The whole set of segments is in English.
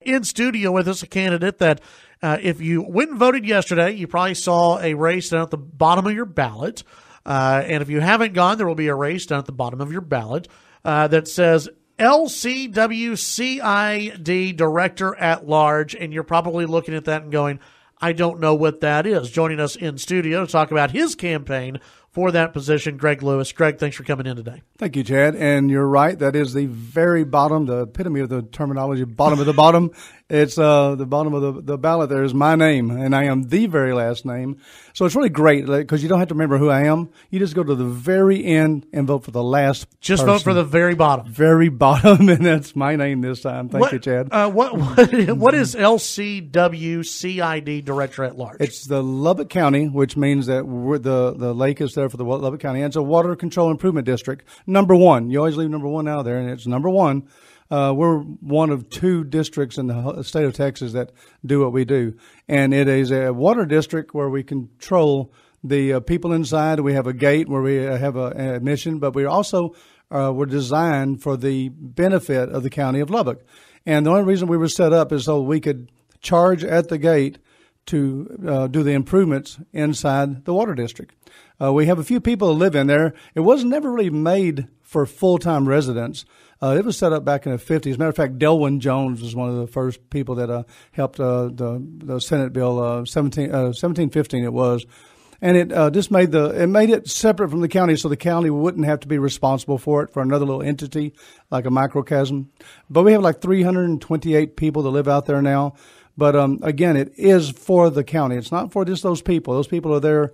In studio with us, a candidate that if you went and voted yesterday, you probably saw a race down at the bottom of your ballot. And if you haven't gone, there will be a race down at the bottom of your ballot that says LCWCID Director at Large. And you're probably looking at that and going, I don't know what that is. Joining us in studio to talk about his campaign for that position, Greg Lewis. Greg, thanks for coming in today. Thank you, Chad. And you're right. That is the very bottom, the epitome of the terminology, bottom of the bottom. It's the bottom of the ballot. There is my name, and I am the very last name. So it's really great because you don't have to remember who I am. You just go to the very end and vote for the last Just person. vote for the very bottom. Very bottom, and that's my name this time. Thank you, Chad. What is LCWCID Director at Large? It's the Lubbock County, which means that the lake is there for the Lubbock County. And it's a water control improvement district. Number one. You always leave number one out there, and it's number one. We're one of two districts in the state of Texas that do what we do. And it is a water district where we control the people inside. We have a gate where we have an admission, but we also were designed for the benefit of the county of Lubbock. And the only reason we were set up is so we could charge at the gate to do the improvements inside the water district. We have a few people that live in there. It was never really made for full-time residents. It was set up back in the 50s. As a matter of fact, Delwyn Jones was one of the first people that helped the Senate Bill 1715 it was. And it just made it separate from the county so the county wouldn't have to be responsible for it for another little entity like a microcosm. But we have like 328 people that live out there now. But again, it is for the county. It's not for just those people. Those people are there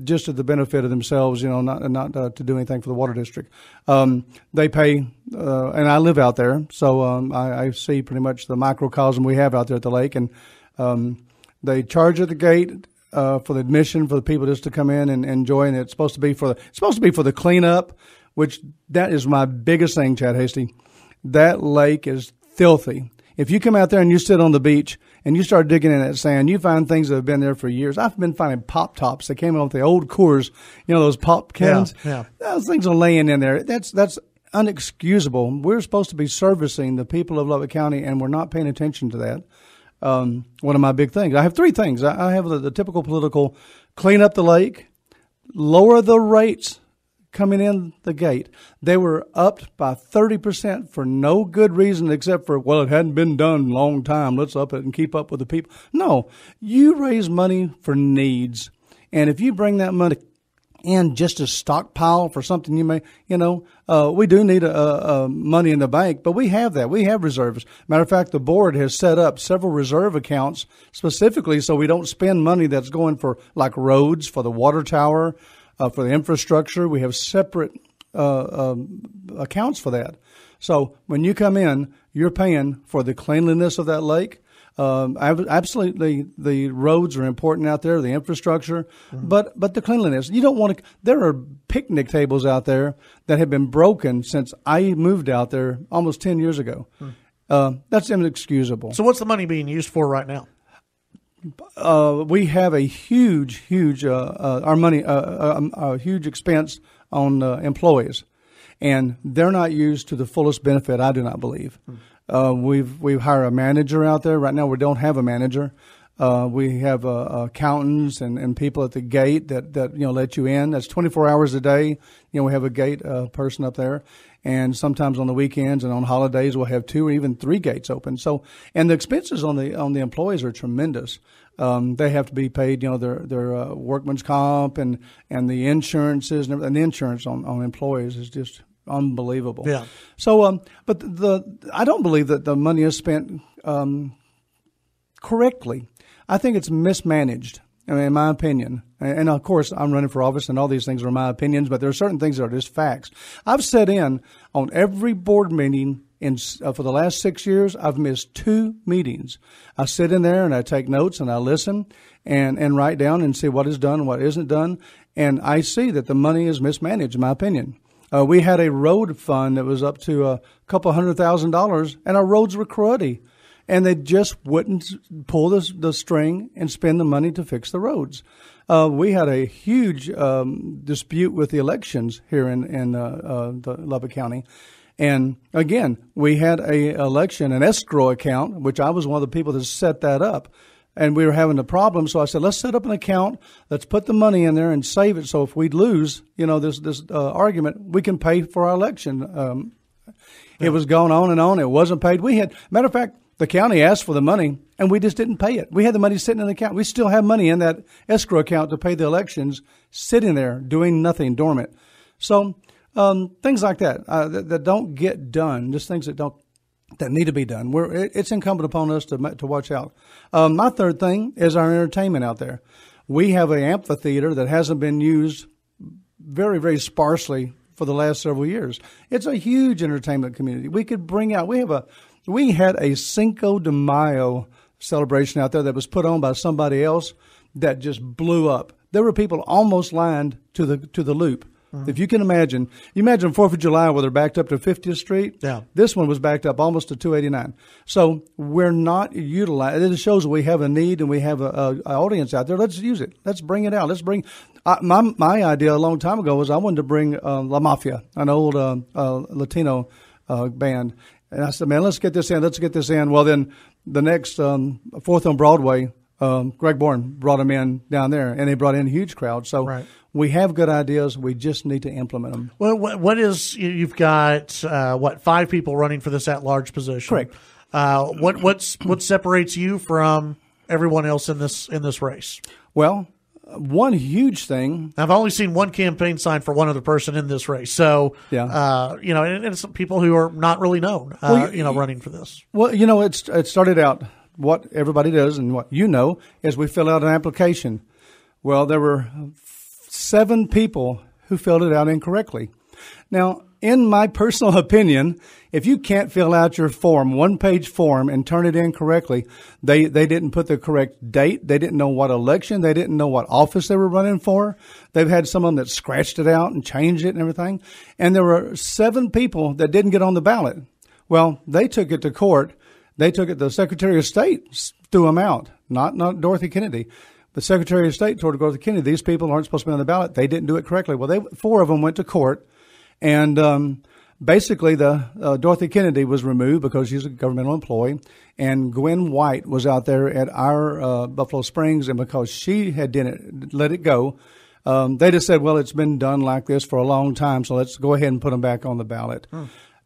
just at the benefit of themselves, not to do anything for the water district. They pay, and I live out there, so I see pretty much the microcosm we have out there at the lake. And they charge at the gate for the admission for the people just to come in and enjoy. And it's supposed to be for the cleanup, which that is my biggest thing, Chad Hasty. That lake is filthy. If you come out there and you sit on the beach and you start digging in that sand, you find things that have been there for years. I've been finding pop tops that came off the old Coors, those pop cans. Yeah. Those things are laying in there. That's unexcusable. We're supposed to be servicing the people of Lubbock County, and we're not paying attention to that. One of my big things. I have three things. I have the typical political: clean up the lake, lower the rates coming in the gate. They were upped by 30% for no good reason except for, it hadn't been done in a long time. Let's up it and keep up with the people. No, you raise money for needs. And if you bring that money in just to stockpile for something you may, we do need money in the bank, but we have that. We have reserves. Matter of fact, the board has set up several reserve accounts specifically so we don't spend money that's going for like roads, for the water tower, for the infrastructure. We have separate accounts for that. So when you come in, you're paying for the cleanliness of that lake. Absolutely, the roads are important out there, the infrastructure, but the cleanliness. You don't want to. There are picnic tables out there that have been broken since I moved out there almost 10 years ago. That's inexcusable. So what's the money being used for right now? We have a huge expense on employees, and they're not used to the fullest benefit. I do not believe. We've hired a manager out there right now. We don't have a manager. We have accountants and people at the gate that let you in. That's 24 hours a day. We have a gate person up there. And sometimes on the weekends and on holidays, we'll have 2 or even 3 gates open. So, and the expenses on the employees are tremendous. They have to be paid, their workman's comp and the insurances and everything. And the insurance on employees is just unbelievable. Yeah. So, but I don't believe that the money is spent correctly. I think it's mismanaged. In my opinion, and of course I'm running for office and all these things are my opinions, but there are certain things that are just facts. I've sat in on every board meeting for the last 6 years. I've missed 2 meetings. I sit in there and I take notes and I listen and write down and see what is done and what isn't done. And I see that the money is mismanaged, in my opinion. We had a road fund that was up to a couple $100,000 and our roads were cruddy. And they just wouldn't pull the string and spend the money to fix the roads. We had a huge dispute with the elections here in the Lubbock County, And again, we had an escrow account, which I was one of the people that set that up. And we were having a problem, so I said, let's set up an account. Let's put the money in there and save it. So if we lose, this argument, we can pay for our election. It was going on and on. It wasn't paid. Matter of fact, the county asked for the money, and we just didn't pay it. We had the money sitting in the account. We still have money in that escrow account to pay the elections, sitting there doing nothing, dormant. So things like that that don't get done, just things that need to be done. It's incumbent upon us to watch out. My third thing is our entertainment out there. We have an amphitheater that hasn't been used very, very sparsely for the last several years. It's a huge entertainment community. We could bring out. We had a Cinco de Mayo celebration out there that was put on by somebody else that just blew up. There were people almost lined to the loop. Mm-hmm. If you can imagine 4th of July where they're backed up to 50th Street. Yeah. This one was backed up almost to 289. So we're not utilizing. It shows we have a need and we have an audience out there. Let's use it. Let's bring it out. My idea a long time ago was I wanted to bring La Mafia, an old Latino band. And I said, man, let's get this in. Well, then the next 4th on Broadway, Greg Bourne brought them in down there, and they brought in a huge crowd. So we have good ideas. We just need to implement them. Well, you've got 5 people running for this at-large position. Correct. What separates you from everyone else in this race? Well, one huge thing. I've only seen one campaign sign for one other person in this race. So, and it's people who are not really known, running for this. Well, it started out. What everybody does and what is we fill out an application. Well, there were 7 people who filled it out incorrectly. Now, in my personal opinion, if you can't fill out your form, 1-page form, and turn it in correctly, they didn't put the correct date. They didn't know what election. They didn't know what office they were running for. They've had some of them that scratched it out and changed it and everything. And there were 7 people that didn't get on the ballot. Well, they took it to court. They took it to the Secretary of State, threw them out, not Dorothy Kennedy. The Secretary of State told Dorothy Kennedy, these people aren't supposed to be on the ballot. They didn't do it correctly. Well, 4 of them went to court, and basically Dorothy Kennedy was removed because she's a governmental employee, and Gwen White was out there at our Buffalo Springs, and because she had let it go, they just said, well, it's been done like this for a long time, so let's go ahead and put them back on the ballot.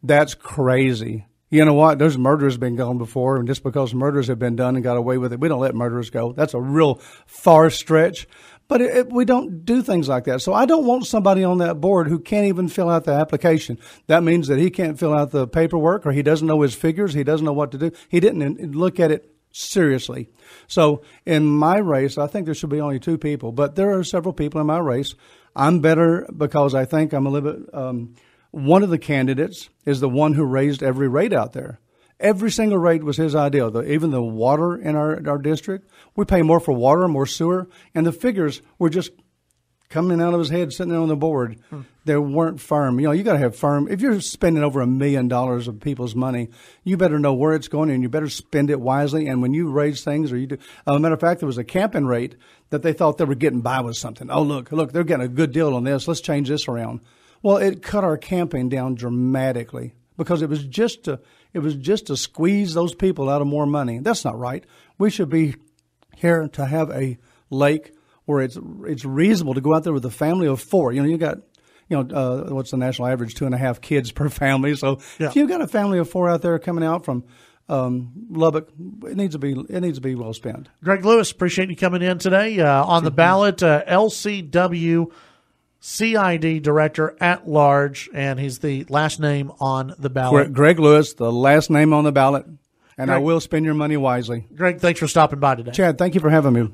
That's crazy. You know what? Those murderers have been gone before, and just because murders have been done and got away with it, we don't let murderers go. That's a real far stretch. But we don't do things like that. So I don't want somebody on that board who can't even fill out the application. That means that he can't fill out the paperwork, or he doesn't know his figures. He doesn't know what to do. He didn't look at it seriously. So in my race, I think there should be only 2 people, but there are several people in my race. I'm better because I think I'm a little bit one of the candidates is the one who raised every rate out there. Every single rate was his idea. Even the water in our district, we pay more for water, more sewer, and the figures were just coming out of his head, sitting there on the board. They weren't firm. You got to have firm. If you're spending over $1 million of people's money, you better know where it's going, and you better spend it wisely. And when you raise things, or you do, matter of fact, there was a camping rate that they thought they were getting by with something. Oh, look, they're getting a good deal on this. Let's change this around. Well, it cut our camping down dramatically because it was just to squeeze those people out of more money. That's not right. We should be here to have a lake where it's reasonable to go out there with a family of 4. You got what's the national average? 2.5 kids per family. So if you've got a family of 4 out there coming out from Lubbock, it needs to be well spent. Greg Lewis, appreciate you coming in today. On the ballot, LCW CID Director at Large, and he's the last name on the ballot. Greg Lewis, the last name on the ballot, and Greg, I will spend your money wisely. Greg, thanks for stopping by today. Chad, thank you for having me.